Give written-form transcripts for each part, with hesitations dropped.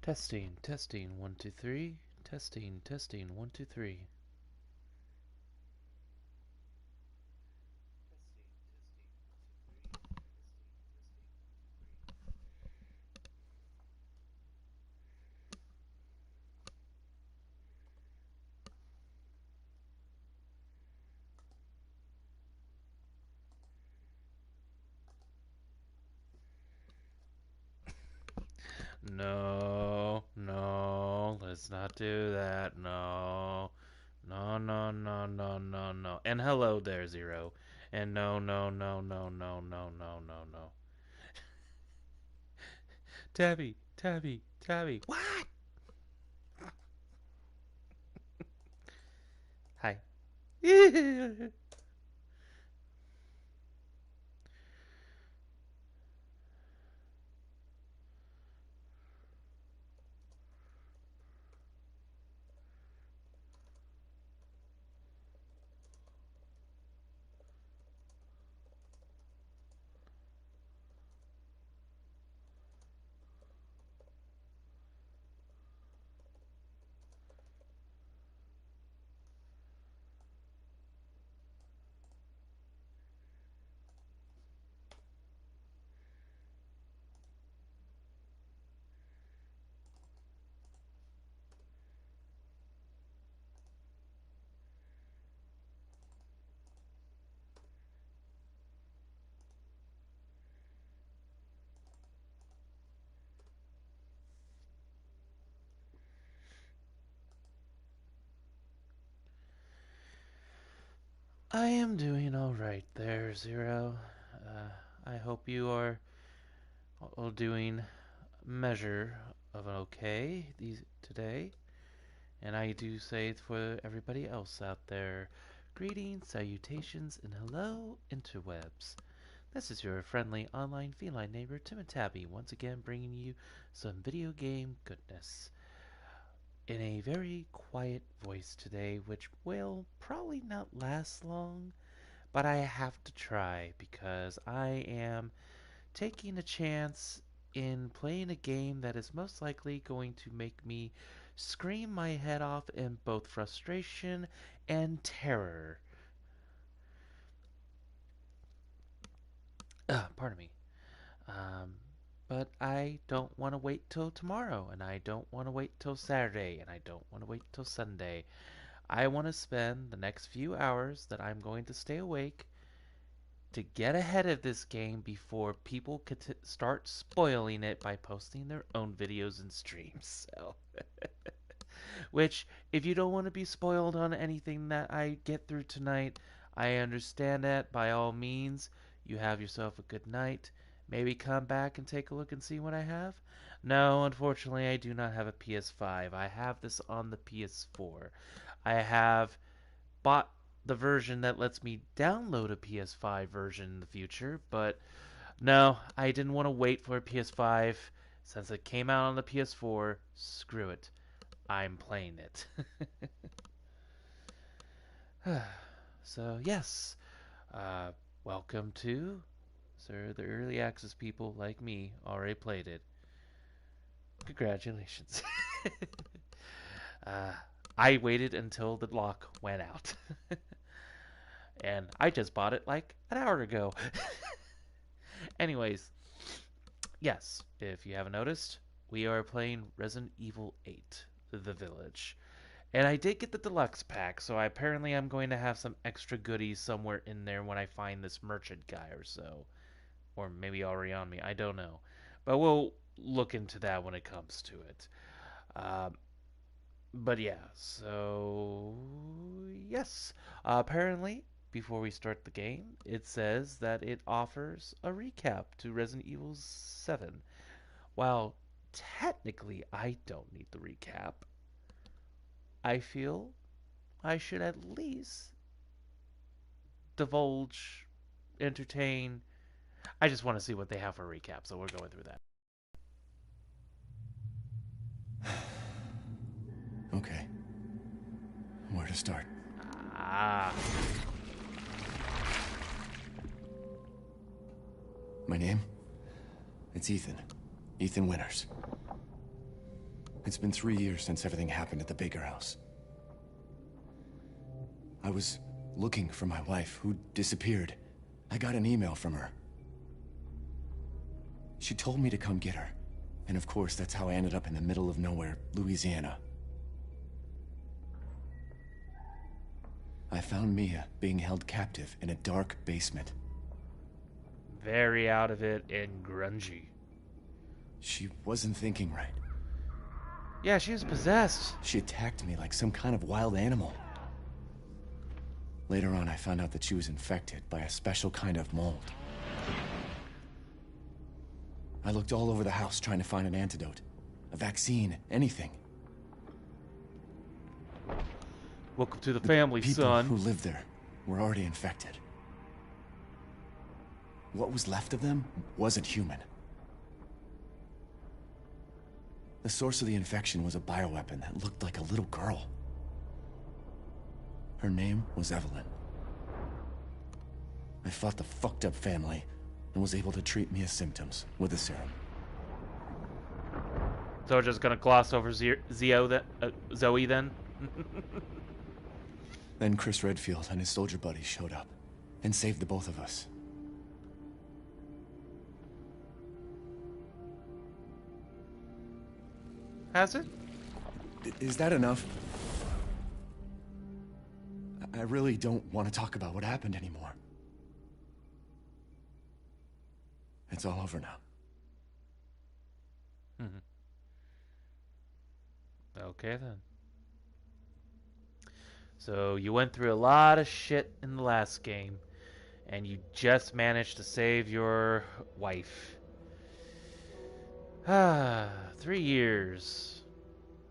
Testing, testing, 1, 2, 3. Testing, testing, 1, 2, 3. No, no, let's not do that. No, no, no, no, no, no, no. And hello there, Zero. And no, no, no, no, no, no, no, no, no. Tabby, Tabby, Tabby. What? Hi. I am doing all right there, Zero. I hope you are all doing measure of an okay today. And I do say it for everybody else out there. Greetings, salutations, and hello, interwebs. This is your friendly online feline neighbor, TimidTabby, once again bringing you some video game goodness. In a very quiet voice today, which will probably not last long, but I have to try because I am taking a chance in playing a game that is most likely going to make me scream my head off in both frustration and terror. Pardon me. Um, but I don't want to wait till tomorrow, and I don't want to wait till Saturday, and I don't want to wait till Sunday. I want to spend the next few hours that I'm going to stay awake to get ahead of this game before people could start spoiling it by posting their own videos and streams. So, which, if you don't want to be spoiled on anything that I get through tonight, I understand that. By all means, you have yourself a good night. Maybe come back and take a look and see what I have. No, unfortunately, I do not have a PS5. I have this on the PS4. I have bought the version that lets me download a PS5 version in the future, but no, I didn't want to wait for a PS5 since it came out on the PS4. Screw it. I'm playing it. So, yes, uh, welcome to. Sir, the early access people like me already played it. Congratulations. uh, I waited until the lock went out. And I just bought it like an hour ago. Anyways, yes, if you haven't noticed, we are playing Resident Evil 8, The Village. And I did get the deluxe pack, so apparently I'm going to have some extra goodies somewhere in there when I find this merchant guy or so. Or maybe already on me, I don't know. But we'll look into that when it comes to it. Um, but yeah, so yes. Apparently, before we start the game, it says that it offers a recap to Resident Evil 7. While technically I don't need the recap, I feel I should at least divulge, entertain. I just want to see what they have for a recap, so we're going through that. Okay. Where to start? Ah. My name? It's Ethan. Ethan Winters. It's been 3 years since everything happened at the Baker house. I was looking for my wife, who disappeared. I got an email from her. She told me to come get her. And of course, that's how I ended up in the middle of nowhere, Louisiana. I found Mia being held captive in a dark basement. Very out of it and grungy. She wasn't thinking right. Yeah, she was possessed. She attacked me like some kind of wild animal. Later on, I found out that she was infected by a special kind of mold. I looked all over the house trying to find an antidote, a vaccine, anything. Welcome to the family, son. People who lived there were already infected. What was left of them wasn't human. The source of the infection was a bioweapon that looked like a little girl. Her name was Evelyn. I fought the fucked up family and was able to treat Mia's symptoms with a serum. So we're just gonna gloss over Zoe then? Then Chris Redfield and his soldier buddies showed up and saved the both of us. Has it? Is that enough? I really don't want to talk about what happened anymore. It's all over now. Okay then. So you went through a lot of shit in the last game, and you just managed to save your wife. 3 years.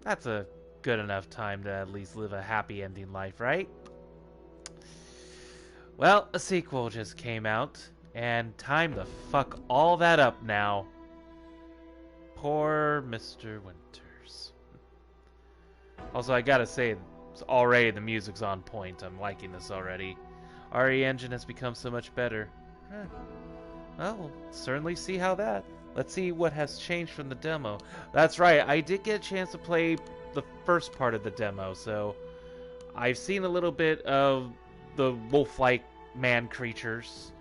That's a good enough time to at least live a happy ending life, right? Well, a sequel just came out, and time to fuck all that up now. Poor Mr. Winters. Also, I gotta say, already the music's on point. I'm liking this already. RE Engine has become so much better. Well, we'll certainly see how that. Let's see what has changed from the demo. That's right, I did get a chance to play the first part of the demo, so I've seen a little bit of the wolf-like man creatures,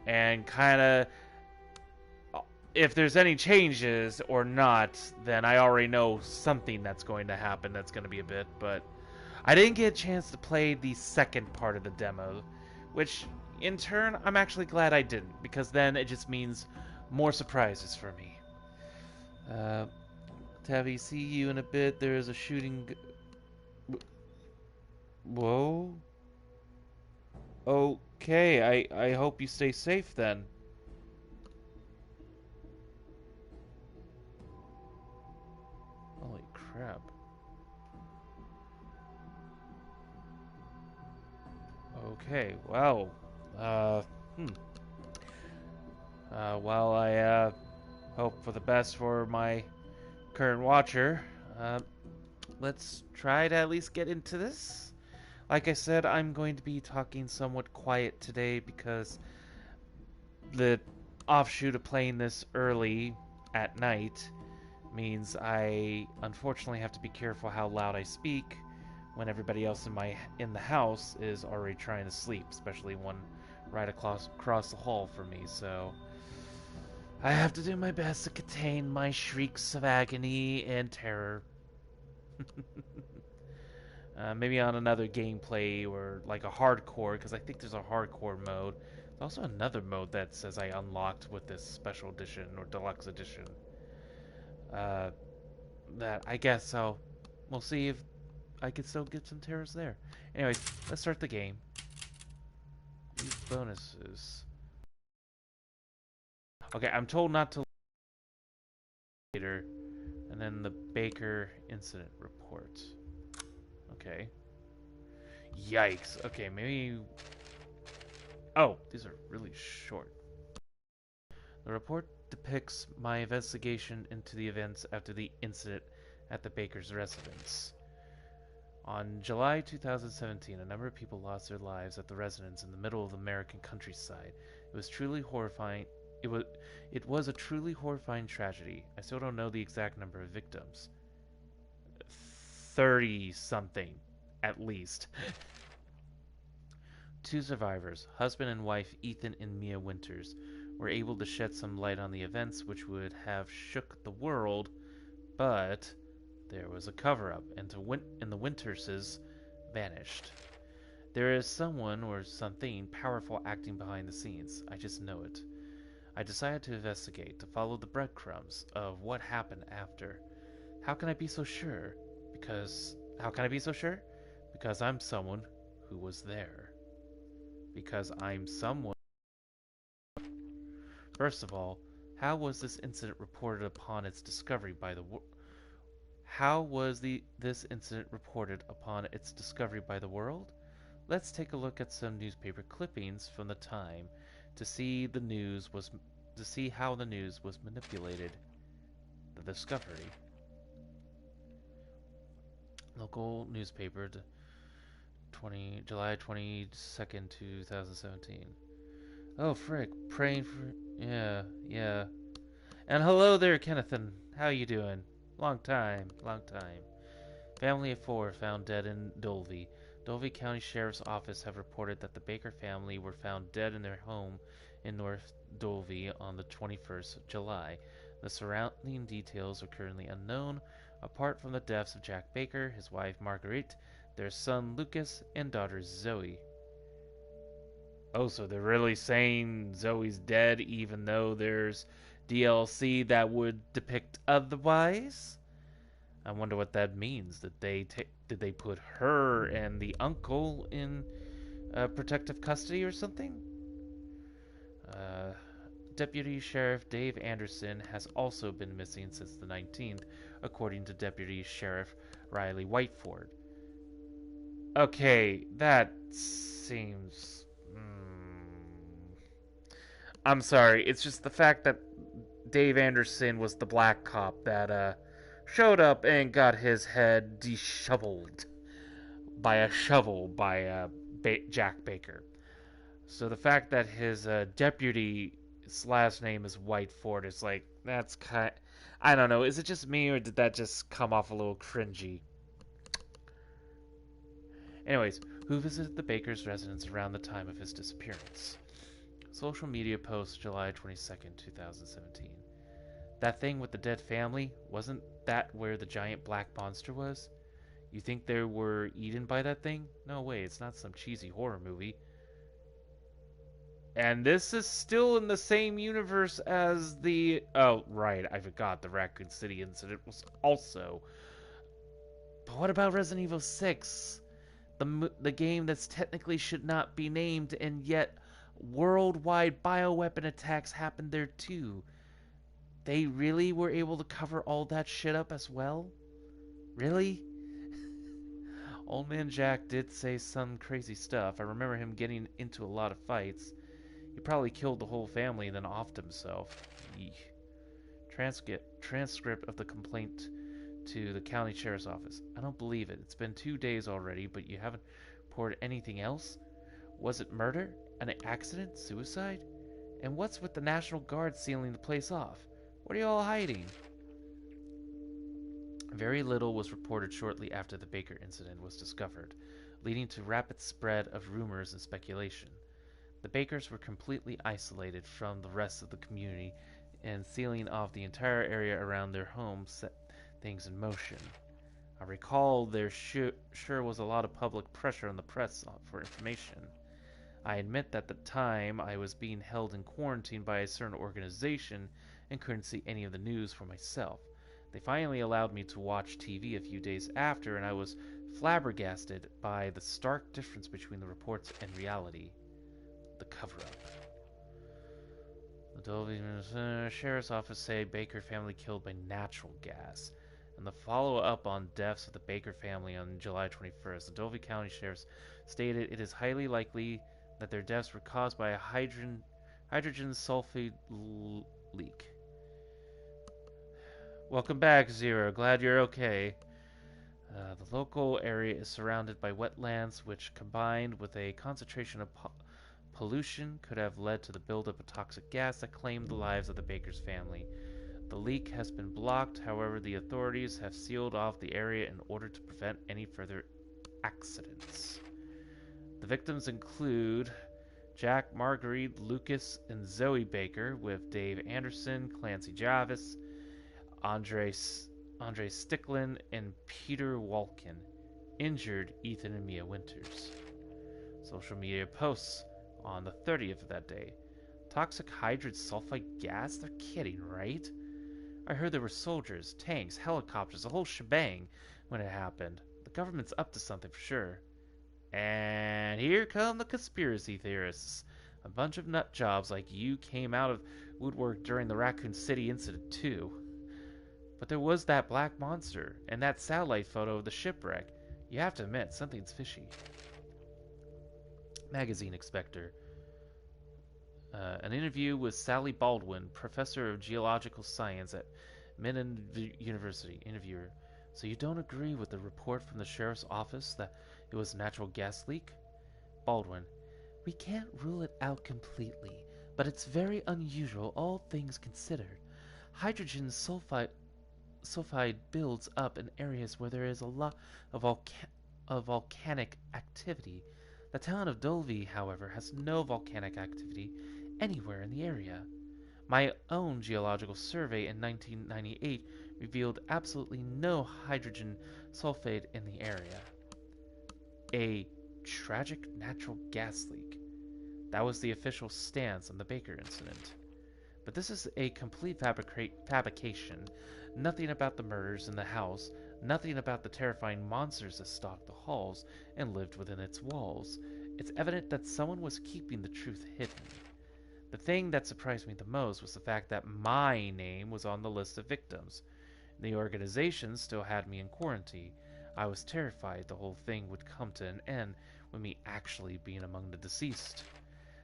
and kind of if there's any changes or not, then I already know something that's going to happen that's going to be a bit, but I didn't get a chance to play the second part of the demo, which in turn I'm actually glad I didn't, because then it just means more surprises for me. Tabby, see you in a bit. There is a shooting. Whoa. Okay, I hope you stay safe then. Holy crap. Okay, well, while I hope for the best for my current watcher, let's try to at least get into this. Like I said, I'm going to be talking somewhat quiet today because the offshoot of playing this early at night means I unfortunately have to be careful how loud I speak when everybody else in the house is already trying to sleep, especially one right across the hall from me. So I have to do my best to contain my shrieks of agony and terror. Maybe on another gameplay or like a hardcore, because I think there's a hardcore mode. There's also another mode that says I unlocked with this special edition or deluxe edition. That I guess we'll see if I can still get some terrors there. Anyways, let's start the game. These bonuses. Okay, I'm told not to later, and then the Baker incident report. Okay. Yikes. Okay, maybe. Oh, these are really short. The report depicts my investigation into the events after the incident at the Baker's residence. On July 2017, a number of people lost their lives at the residence in the middle of the American countryside. It was truly horrifying. It was a truly horrifying tragedy. I still don't know the exact number of victims. 30 something, at least. Two survivors, husband and wife Ethan and Mia Winters, were able to shed some light on the events which would have shook the world, but there was a cover-up, and the Winterses vanished. There is someone or something powerful acting behind the scenes. I just know it. I decided to investigate, to follow the breadcrumbs of what happened after. How can I be so sure? How can I be so sure? Because I'm someone who was there. Because I'm someone. First of all, how was this incident reported upon its discovery by the How was this incident reported upon its discovery by the world? Let's take a look at some newspaper clippings from the time to see how the news was manipulated. The discovery. Local newspaper, July 22nd, 2017. Oh, frick. Praying for... Yeah, yeah. And hello there, Kennethan. How you doing? Long time, long time. Family of four found dead in Dulvey. Dulvey County Sheriff's Office have reported that the Baker family were found dead in their home in North Dulvey on the 21st of July. The surrounding details are currently unknown, apart from the deaths of Jack Baker, his wife Marguerite, their son Lucas, and daughter Zoe. Oh, so they're really saying Zoe's dead even though there's DLC that would depict otherwise? I wonder what that means. Did they put her and the uncle in protective custody or something? Uh, Deputy Sheriff Dave Anderson has also been missing since the 19th, according to Deputy Sheriff Riley Whiteford. Okay, that seems... I'm sorry, it's just the fact that Dave Anderson was the black cop that showed up and got his head disheveled by a shovel by Jack Baker. So the fact that his deputy's last name is Whiteford is like, that's kind. I don't know. Is it just me or did that just come off a little cringy? Anyways, who visited the Baker's residence around the time of his disappearance? Social media post July 22nd, 2017. That thing with the dead family, wasn't that where the giant black monster was? You think they were eaten by that thing? No way, it's not some cheesy horror movie. And this is still in the same universe as the... Oh, right, I forgot the Raccoon City incident was also... But what about Resident Evil 6? The game that's technically should not be named, and yet worldwide bioweapon attacks happened there too. They really were able to cover all that shit up as well? Really? Old Man Jack did say some crazy stuff. I remember him getting into a lot of fights. He probably killed the whole family and then offed himself. Eek. Transcript of the complaint to the county sheriff's office. I don't believe it. It's been 2 days already, but you haven't reported anything else? Was it murder? An accident? Suicide? And what's with the National Guard sealing the place off? What are you all hiding? Very little was reported shortly after the Baker incident was discovered, leading to rapid spread of rumors and speculation. The Bakers were completely isolated from the rest of the community, and sealing off the entire area around their home set things in motion. I recall there sure was a lot of public pressure on the press for information. I admit that at the time I was being held in quarantine by a certain organization and couldn't see any of the news for myself. They finally allowed me to watch TV a few days after, and I was flabbergasted by the stark difference between the reports and reality. The cover-up. The Dulvey Sheriff's Office say Baker family killed by natural gas. And the follow-up on deaths of the Baker family on July 21st, the Dulvey County Sheriff's stated it is highly likely that their deaths were caused by a hydrogen sulfide leak. Welcome back, Zero. Glad you're okay. The local area is surrounded by wetlands, which combined with a concentration of pollution could have led to the buildup of toxic gas that claimed the lives of the Baker's family. The leak has been blocked, however, the authorities have sealed off the area in order to prevent any further accidents. The victims include Jack, Marguerite, Lucas, and Zoe Baker, with Dave Anderson, Clancy Jarvis, Andre, Andre Sticklin, and Peter Walken. Injured Ethan and Mia Winters. Social media posts on the 30th of that day. Toxic hydrogen sulfide gas? They're kidding, right? I heard there were soldiers, tanks, helicopters, the whole shebang when it happened. The government's up to something for sure. And here come the conspiracy theorists. A bunch of nut jobs like you came out of woodwork during the Raccoon City incident too. But there was that black monster, and that satellite photo of the shipwreck. You have to admit, something's fishy. Magazine Inspector. An interview with Sally Baldwin, professor of geological science at Minden University. Interviewer. So you don't agree with the report from the sheriff's office that it was a natural gas leak? Baldwin. We can't rule it out completely, but it's very unusual, all things considered. Hydrogen sulfide builds up in areas where there is a lot of volcanic activity. The town of Dulvey, however, has no volcanic activity anywhere in the area. My own geological survey in 1998 revealed absolutely no hydrogen sulfide in the area. A tragic natural gas leak. That was the official stance on the Baker incident. But this is a complete fabrication. Nothing about the murders in the house, nothing about the terrifying monsters that stalked the halls and lived within its walls. It's evident that someone was keeping the truth hidden. The thing that surprised me the most was the fact that my name was on the list of victims. The organization still had me in quarantine. I was terrified the whole thing would come to an end with me actually being among the deceased.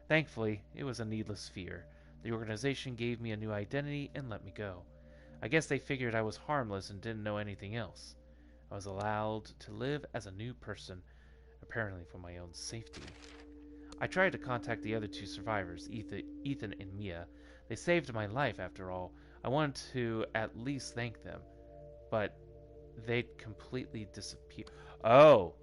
Thankfully, it was a needless fear. The organization gave me a new identity and let me go. I guess they figured I was harmless and didn't know anything else. I was allowed to live as a new person, apparently for my own safety. I tried to contact the other two survivors, Ethan and Mia. They saved my life, after all. I wanted to at least thank them. But they'd completely disappeared. Oh,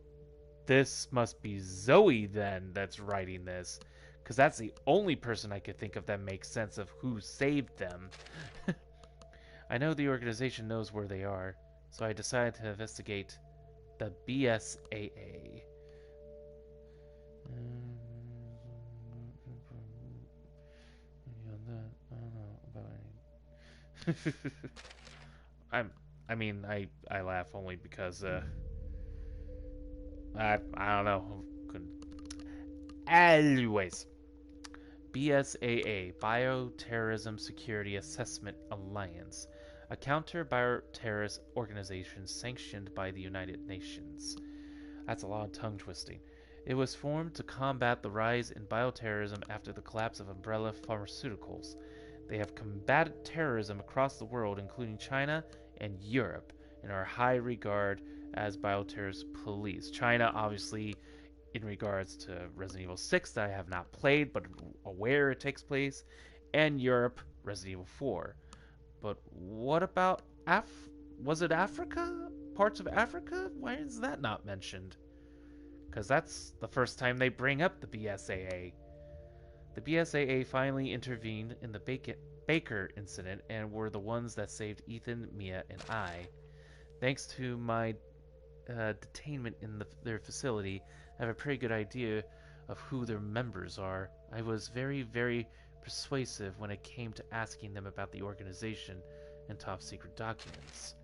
this must be Zoe then that's writing this. Because that's the only person I could think of that makes sense of who saved them. I know the organization knows where they are, so I decided to investigate the BSAA. I laugh only because I don't know. Anyways, BSAA, Bioterrorism Security Assessment Alliance, a counter-bioterrorist organization sanctioned by the United Nations. That's a lot of tongue twisting. It was formed to combat the rise in bioterrorism after the collapse of Umbrella Pharmaceuticals. They have combated terrorism across the world, including China and Europe, and are high regard as bioterrorist police. China, obviously, in regards to Resident Evil 6 that I have not played, but aware it takes place, and Europe, Resident Evil 4. But what about was it Africa? Parts of Africa? Why is that not mentioned? Because that's the first time they bring up the BSAA. The BSAA finally intervened in the Baker incident and were the ones that saved Ethan, Mia, and I. Thanks to my detainment in their facility, I have a pretty good idea of who their members are. I was very, very persuasive when it came to asking them about the organization and top secret documents.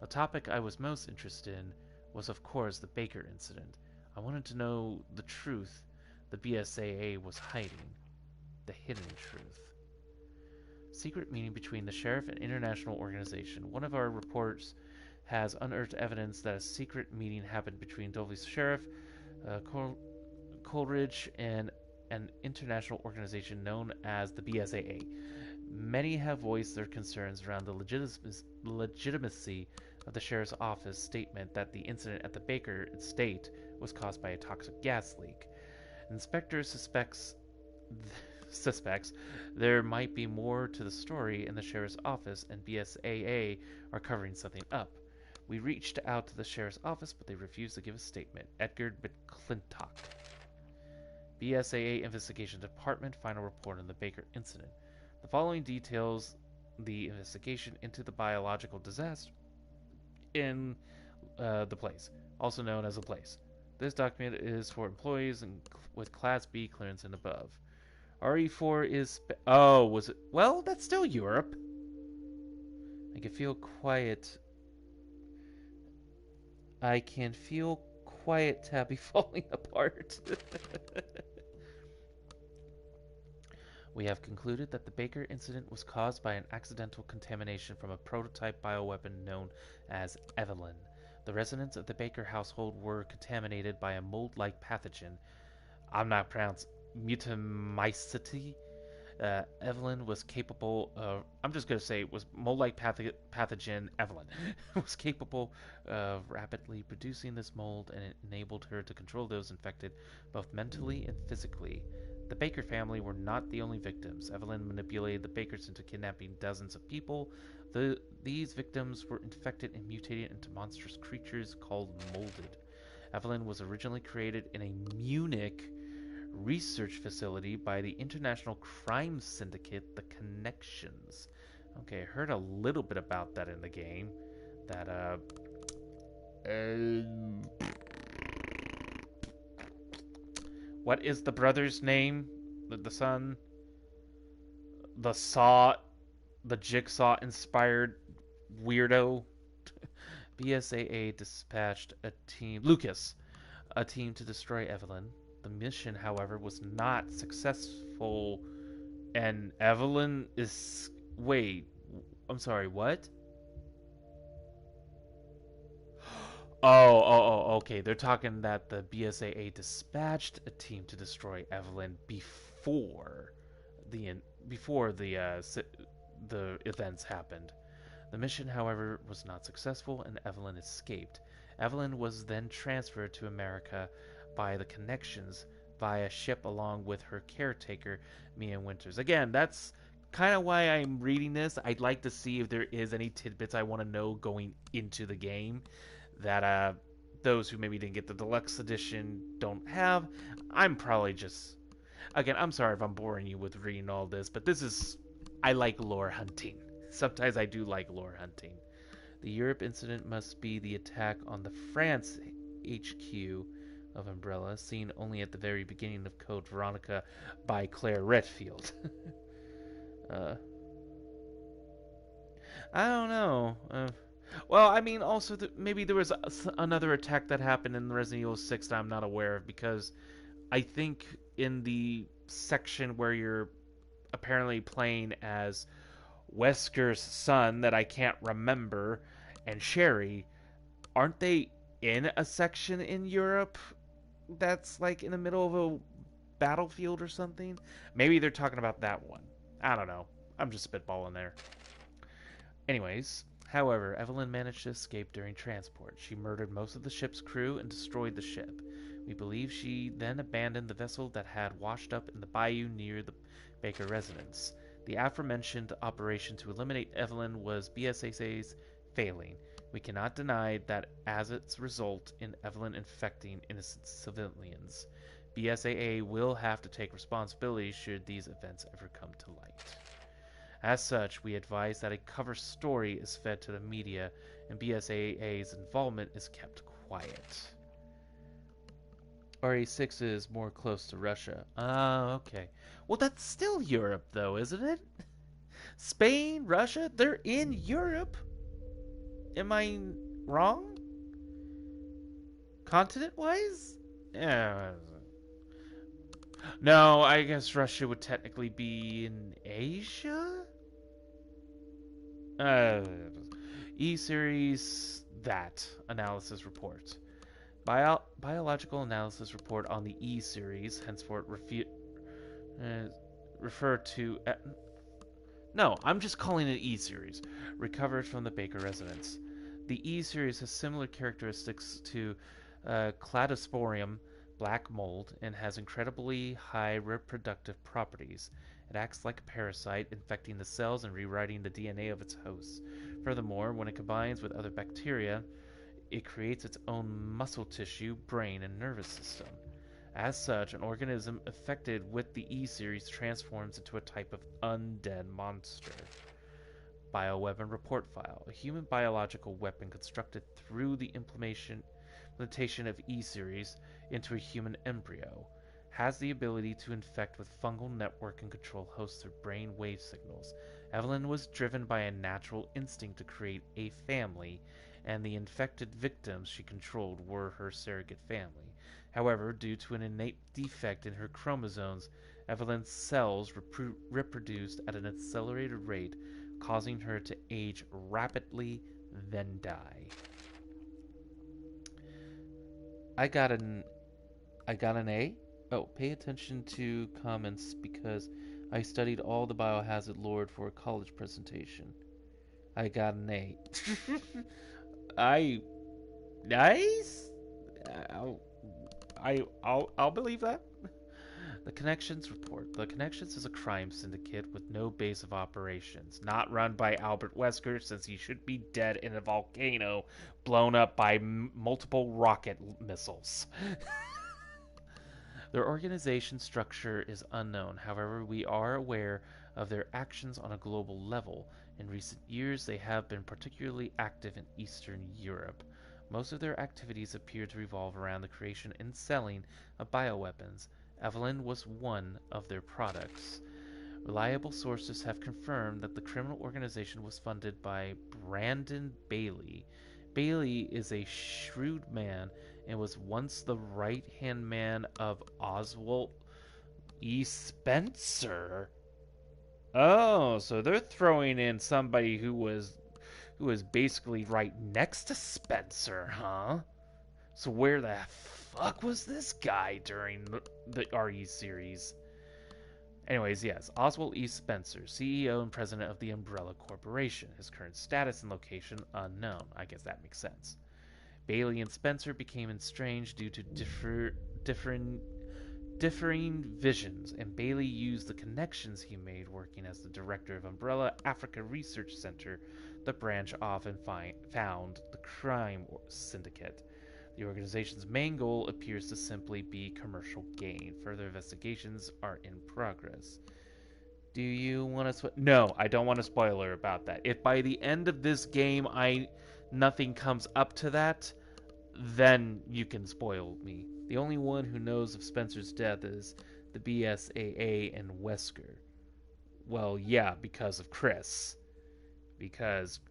The topic I was most interested in was, of course, the Baker incident. I wanted to know the truth the BSAA was hiding. The hidden truth. Secret meeting between the sheriff and international organization. One of our reports has unearthed evidence that a secret meeting happened between Dulvey's sheriff, Coleridge, and an international organization known as the BSAA. Many have voiced their concerns around the legitimacy of the sheriff's office statement that the incident at the Baker estate was caused by a toxic gas leak. Inspector suspects suspects, there might be more to the story, and the sheriff's office and BSAA are covering something up. We reached out to the sheriff's office, but they refused to give a statement. Edgar McClintock. BSAA Investigation Department final report on the Baker incident. The following details the investigation into the biological disaster in the place, also known as the place. This document is for employees with Class B clearance and above. RE4 is... Oh, was it... Well, that's still Europe. I can feel quiet. I can feel quiet Tabby falling apart. We have concluded that the Baker incident was caused by an accidental contamination from a prototype bioweapon known as Evelyn. The residents of the Baker household were contaminated by a mold-like pathogen. I'm not pronouncing mutamycete. Evelyn was capable of, I'm just going to say it was mold-like pathogen Evelyn was capable of rapidly producing this mold, and it enabled her to control those infected both mentally and physically. The Baker family were not the only victims. Evelyn manipulated the Bakers into kidnapping dozens of people. These victims were infected and mutated into monstrous creatures called molded. Evelyn was originally created in a Munich research facility by the international crime syndicate, the Connections. Okay, I heard a little bit about that in the game. That, what is the brother's name? The son? The Jigsaw-inspired weirdo? BSAA dispatched a team to destroy Evelyn. The mission, however, was not successful, and Evelyn is... Wait, I'm sorry, what? Okay. They're talking that the BSAA dispatched a team to destroy Evelyn before the events happened. The mission, however, was not successful, and Evelyn escaped. Evelyn was then transferred to America by the Connections via ship along with her caretaker, Mia Winters. Again, that's kind of why I'm reading this. I'd like to see if there is any tidbits I want to know going into the game that those who maybe didn't get the deluxe edition don't have. I'm probably just... Again, I'm sorry if I'm boring you with reading all this, but this is... I like lore hunting. Sometimes I do like lore hunting. The Europe incident must be the attack on the France HQ of Umbrella, seen only at the very beginning of Code Veronica by Claire Redfield. I don't know. Well, I mean, also, maybe there was another attack that happened in Resident Evil 6 that I'm not aware of, because I think in the section where you're apparently playing as Wesker's son, that I can't remember, and Sherry, aren't they in a section in Europe that's like in the middle of a battlefield or something? Maybe they're talking about that one. I don't know. I'm just spitballing there. Anyways, however, Evelyn managed to escape during transport. She murdered most of the ship's crew and destroyed the ship. We believe she then abandoned the vessel that had washed up in the bayou near the Baker residence. The aforementioned operation to eliminate Evelyn was BSAA's failing. We cannot deny that as its result in Evelyn infecting innocent civilians. BSAA will have to take responsibility should these events ever come to light. As such, we advise that a cover story is fed to the media and BSAA's involvement is kept quiet. RA6 is more close to Russia. Okay. Well, that's still Europe, though, isn't it? Spain, Russia, they're in Europe. Am I wrong? Continent-wise? Yeah. No, I guess Russia would technically be in Asia? E-Series, that analysis report. Biological analysis report on the E-Series, henceforth refer to... No, I'm just calling it E-Series. Recovered from the Baker residence. The E-Series has similar characteristics to Cladosporium, black mold and has incredibly high reproductive properties. It acts like a parasite, infecting the cells and rewriting the DNA of its hosts. Furthermore, when it combines with other bacteria, it creates its own muscle tissue, brain, and nervous system. As such, an organism affected with the E series transforms into a type of undead monster. Bioweapon report file. A human biological weapon constructed through the implementation of E series into a human embryo has the ability to infect with fungal network and control hosts through brain wave signals. Evelyn was driven by a natural instinct to create a family, and the infected victims she controlled were her surrogate family. However, due to an innate defect in her chromosomes, Evelyn's cells reproduced at an accelerated rate, causing her to age rapidly, then die. I got an I got an A. Oh, pay attention to comments because I studied all the biohazard lore for a college presentation. I got an A. I nice. I'll, I'll believe that. The Connections report. The Connections is a crime syndicate with no base of operations, not run by Albert Wesker since he should be dead in a volcano blown up by multiple rocket missiles. Their organization structure is unknown. However, we are aware of their actions on a global level. In recent years, they have been particularly active in Eastern Europe. Most of their activities appear to revolve around the creation and selling of bioweapons. Evelyn was one of their products. Reliable sources have confirmed that the criminal organization was funded by Brandon Bailey. Bailey is a shrewd man and was once the right-hand man of Oswald E. Spencer. Oh, so they're throwing in somebody who was basically right next to Spencer, huh? So where the fuck was this guy during the RE series? Anyways, yes, Oswald E. Spencer, CEO and president of the Umbrella Corporation. His current status and location unknown. I guess that makes sense. Bailey and Spencer became estranged due to differing visions, and Bailey used the connections he made working as the director of Umbrella Africa Research Center to branch off and found the crime syndicate. The organization's main goal appears to simply be commercial gain. Further investigations are in progress. Do you want to? No, I don't want a spoiler about that. If by the end of this game nothing comes up to that, then you can spoil me. The only one who knows of Spencer's death is the BSAA and Wesker. Well, yeah, because of Chris.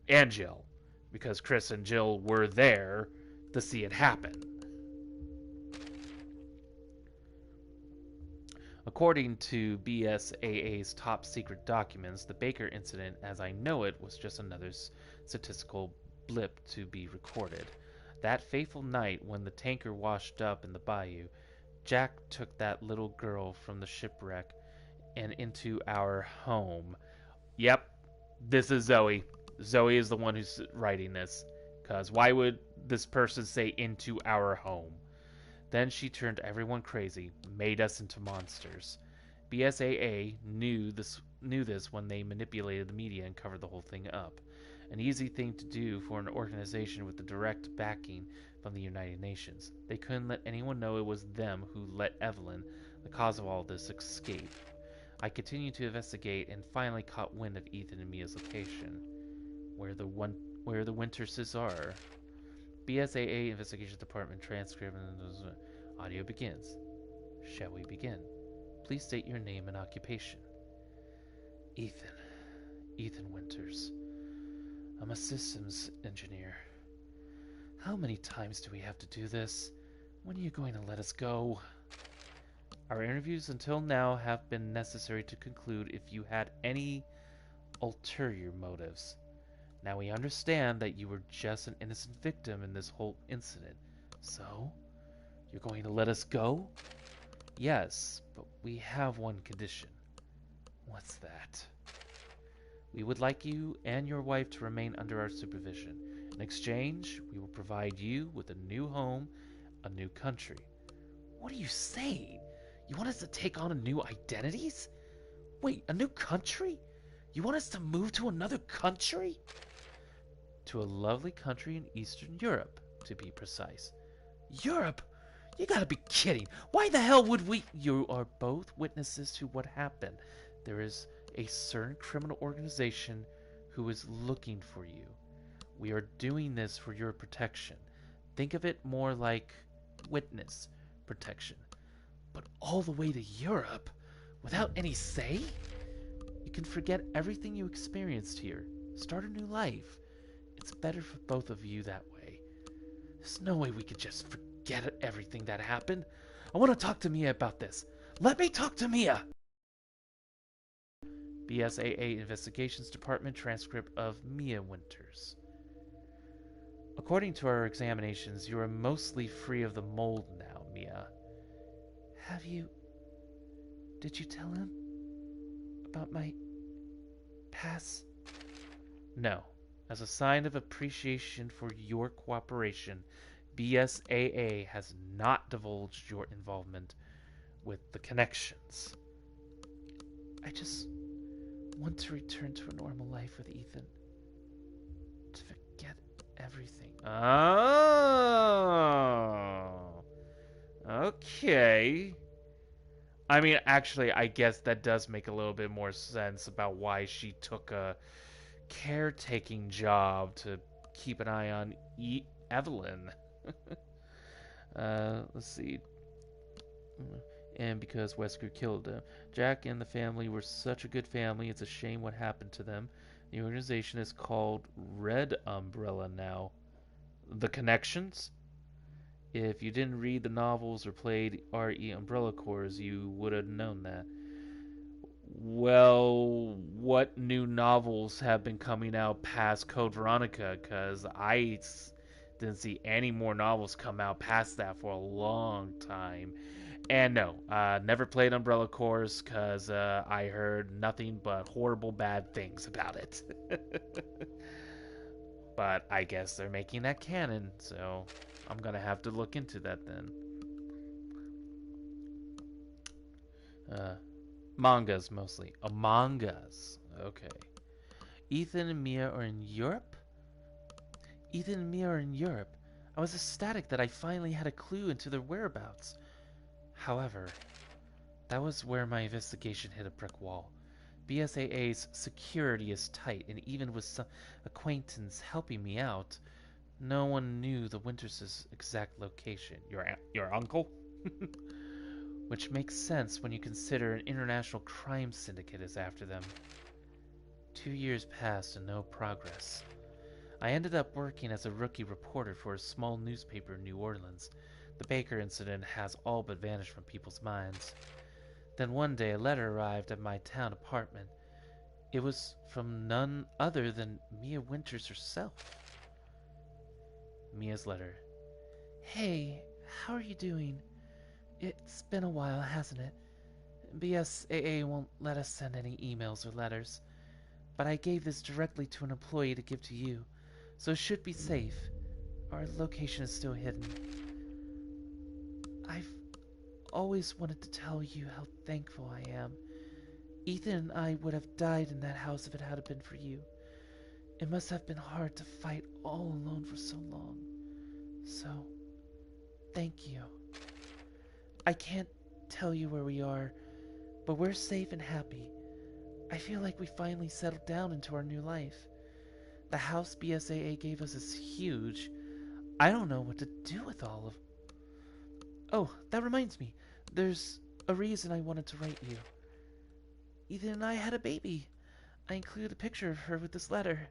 And Jill. Because Chris and Jill were there to see it happen. According to BSAA's top secret documents, the Baker incident, as I know it, was just another statistical blip to be recorded. That fateful night when the tanker washed up in the bayou, Jack took that little girl from the shipwreck and into our home. Yep, this is Zoe. Zoe is the one who's writing this. Because why would this person say into our home? Then she turned everyone crazy, made us into monsters. BSAA knew this when they manipulated the media and covered the whole thing up. An easy thing to do for an organization with the direct backing from the United Nations. They couldn't let anyone know it was them who let Evelyn, the cause of all this, escape. I continued to investigate and finally caught wind of Ethan and Mia's location. Where the Winterses are. BSAA Investigation Department transcript and audio begins. Shall we begin? Please state your name and occupation. Ethan Winters. I'm a systems engineer. How many times do we have to do this? When are you going to let us go? Our interviews until now have been necessary to conclude if you had any ulterior motives. Now we understand that you were just an innocent victim in this whole incident. So, you're going to let us go? Yes, but we have one condition. What's that? We would like you and your wife to remain under our supervision. In exchange, we will provide you with a new home, a new country. What are you saying? You want us to take on new identities? Wait, a new country? You want us to move to another country? To a lovely country in Eastern Europe, to be precise. Europe? You gotta be kidding. Why the hell would we? You are both witnesses to what happened. There is a certain criminal organization who is looking for you. We are doing this for your protection. Think of it more like witness protection. But all the way to Europe? Without any say? You can forget everything you experienced here. Start a new life. It's better for both of you that way. There's no way we could just forget everything that happened. I want to talk to Mia about this. Let me talk to Mia! BSAA Investigations Department transcript of Mia Winters. According to our examinations, you are mostly free of the mold now, Mia. Have you... Did you tell him about my past? No. As a sign of appreciation for your cooperation, BSAA has not divulged your involvement with the connections. I just want to return to a normal life with Ethan. To forget everything. Oh. Okay. I mean, actually, I guess that does make a little bit more sense about why she took a caretaking job to keep an eye on Evelyn. Let's see. And because Wesker killed him. Jack and the family were such a good family, it's a shame what happened to them. The organization is called Red Umbrella now. The Connections? If you didn't read the novels or played RE Umbrella Corps, you would have known that. Well, what new novels have been coming out past Code Veronica? Because I didn't see any more novels come out past that for a long time. And no, never played Umbrella Corps because I heard nothing but horrible bad things about it. But I guess they're making that canon, so I'm gonna have to look into that then. Mangas mostly. Mangas. Okay. Ethan and Mia are in Europe? Ethan and Mia are in Europe. I was ecstatic that I finally had a clue into their whereabouts. However, that was where my investigation hit a brick wall. BSAA's security is tight, and even with some acquaintance helping me out, no one knew the Winters' exact location. Your uncle? Which makes sense when you consider an international crime syndicate is after them. 2 years passed and no progress. I ended up working as a rookie reporter for a small newspaper in New Orleans. The Baker incident has all but vanished from people's minds. Then one day a letter arrived at my town apartment. It was from none other than Mia Winters herself. Mia's letter. Hey, how are you doing? It's been a while, hasn't it? BSAA won't let us send any emails or letters. But I gave this directly to an employee to give to you, so it should be safe. Our location is still hidden. I've always wanted to tell you how thankful I am. Ethan and I would have died in that house if it hadn't been for you. It must have been hard to fight all alone for so long. So, thank you. I can't tell you where we are, but we're safe and happy. I feel like we finally settled down into our new life. The house BSAA gave us is huge. I don't know what to do with all of... Oh, that reminds me. There's a reason I wanted to write you. Ethan and I had a baby. I included a picture of her with this letter.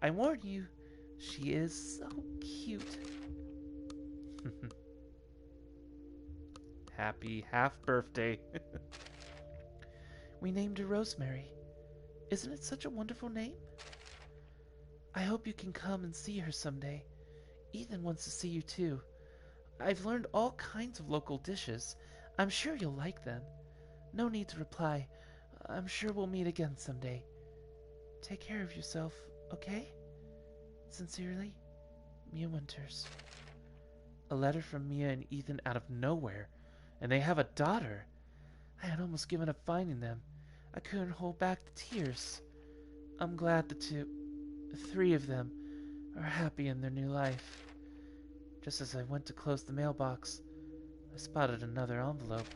I warn you, she is so cute. Happy half birthday. We named her Rosemary. Isn't it such a wonderful name? I hope you can come and see her someday. Ethan wants to see you too. I've learned all kinds of local dishes. I'm sure you'll like them. No need to reply. I'm sure we'll meet again someday. Take care of yourself, okay? Sincerely, Mia Winters. A letter from Mia and Ethan out of nowhere. And they have a daughter. I had almost given up finding them. I couldn't hold back the tears. I'm glad the three of them, are happy in their new life. Just as I went to close the mailbox, I spotted another envelope.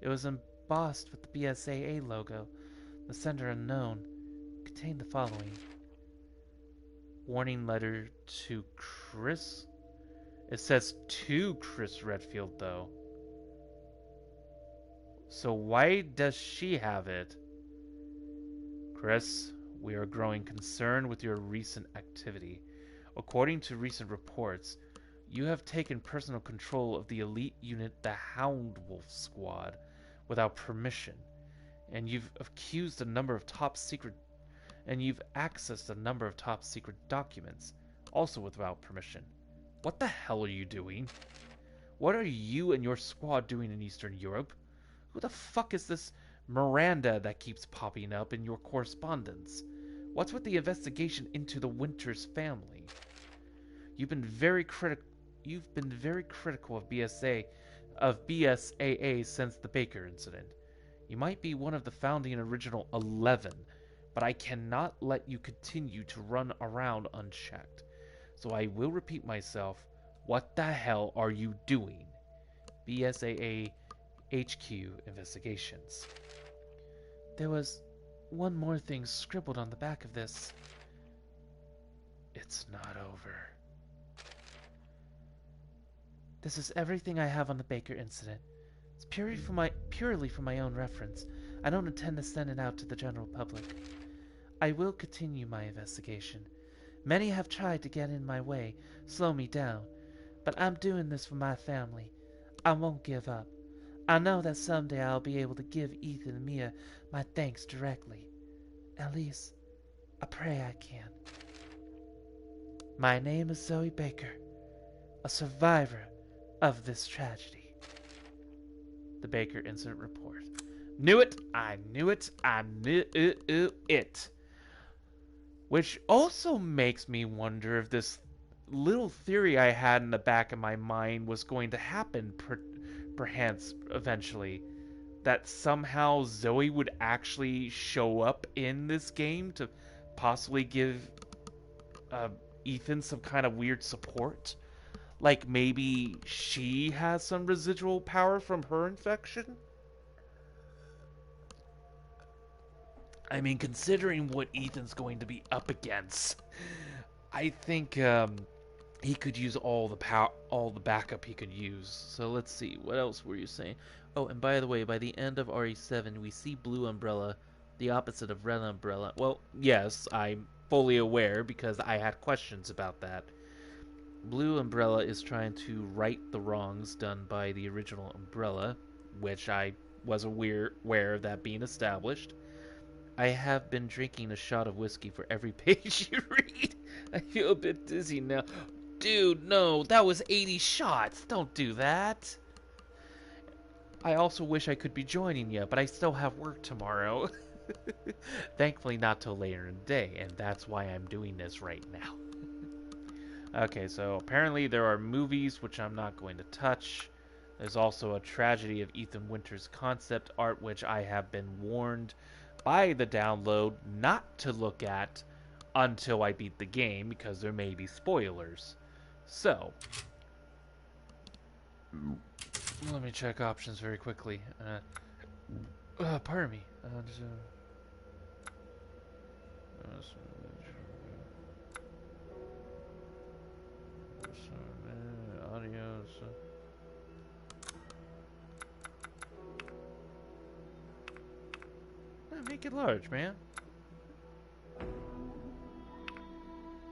It was embossed with the BSAA logo. The sender unknown. Contained the following. Warning letter to Chris? It says to Chris Redfield, though. So why does she have it? Chris, we are growing concerned with your recent activity. According to recent reports, you have taken personal control of the elite unit, the Hound Wolf Squad, without permission, and you've accused a number of top secret, and you've accessed a number of top secret documents, also without permission. What the hell are you doing? What are you and your squad doing in Eastern Europe? Who the fuck is this Miranda that keeps popping up in your correspondence? What's with the investigation into the Winters family? You've been very critical of BSAA since the Baker incident. You might be one of the founding original 11, but I cannot let you continue to run around unchecked. So I will repeat myself. What the hell are you doing? BSAA HQ investigations. There was one more thing scribbled on the back of this. It's not over. This is everything I have on the Baker incident. It's purely for my own reference. I don't intend to send it out to the general public. I will continue my investigation. Many have tried to get in my way, slow me down, but I'm doing this for my family. I won't give up. I know that someday I'll be able to give Ethan and Mia my thanks directly. At least, I pray I can. My name is Zoe Baker, a survivor of this tragedy. The Baker Incident Report. Knew it! I knew it! I knew it! Which also makes me wonder if this little theory I had in the back of my mind was going to happen perhaps eventually. That somehow Zoe would actually show up in this game to possibly give Ethan some kind of weird support. Like maybe she has some residual power from her infection? I mean, considering what Ethan's going to be up against, I think he could use all the backup he could use. So let's see, what else were you saying? Oh, and by the way, by the end of RE7, we see Blue Umbrella, the opposite of Red Umbrella. Well, yes, I'm fully aware because I had questions about that. Blue Umbrella is trying to right the wrongs done by the original Umbrella, which I was aware of that being established. I have been drinking a shot of whiskey for every page you read. I feel a bit dizzy now. Dude, no, that was 80 shots. Don't do that. I also wish I could be joining you, but I still have work tomorrow. Thankfully not till later in the day, and that's why I'm doing this right now. Okay, so apparently there are movies which I'm not going to touch. There's also a tragedy of Ethan Winters concept art, which I have been warned by the download not to look at until I beat the game because there may be spoilers. So, let me check options very quickly. Pardon me. Audio. Make it large, man.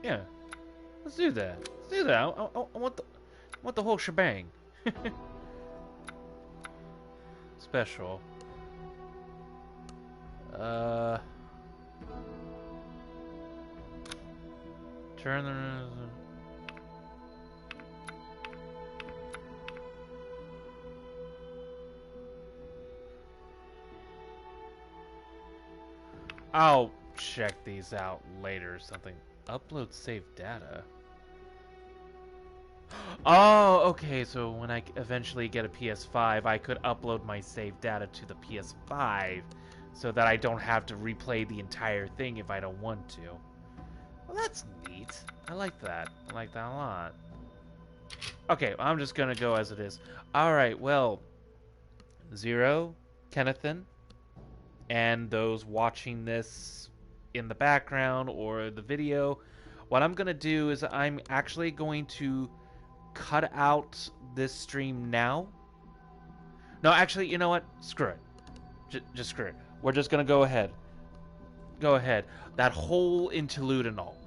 Yeah, let's do that. Let's do that. I want the whole shebang. Special. Turn the. I'll check these out later or something. Upload saved data. Oh, okay. So when I eventually get a PS5, I could upload my save data to the PS5 so that I don't have to replay the entire thing if I don't want to. Well, that's neat. I like that. I like that a lot. Okay, I'm just gonna go as it is. Alright, well, Zero, Kennethan, and those watching this in the background or the video, what I'm gonna do is I'm actually going to cut out this stream now. No, actually, you know what? Screw it. Just screw it. We're just gonna go ahead. Go ahead. That whole interlude and all.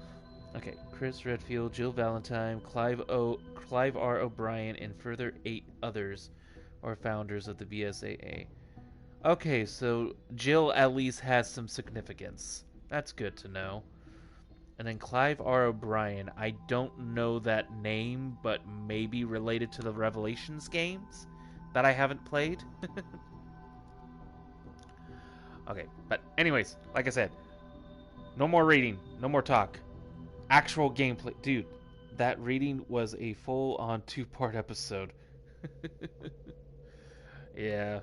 Okay, Chris Redfield, Jill Valentine, Clive R. O'Brien, and further 8 others are founders of the BSAA. Okay, so Jill at least has some significance. That's good to know. And then Clive R. O'Brien, I don't know that name, but maybe related to the Revelations games that I haven't played. Okay, but anyways, like I said, no more reading, no more talk. Actual gameplay. Dude, that reading was a full on 2-part episode. Yeah.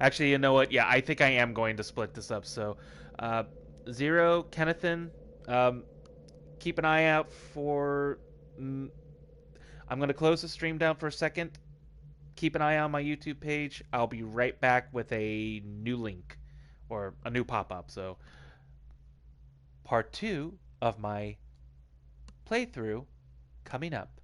Actually, you know what? Yeah, I think I am going to split this up. So, uh, Zero, Kennethan, um, keep an eye out for. I'm going to close the stream down for a second. Keep an eye on my YouTube page. I'll be right back with a new link or a new pop up. So, part 2 of my playthrough coming up.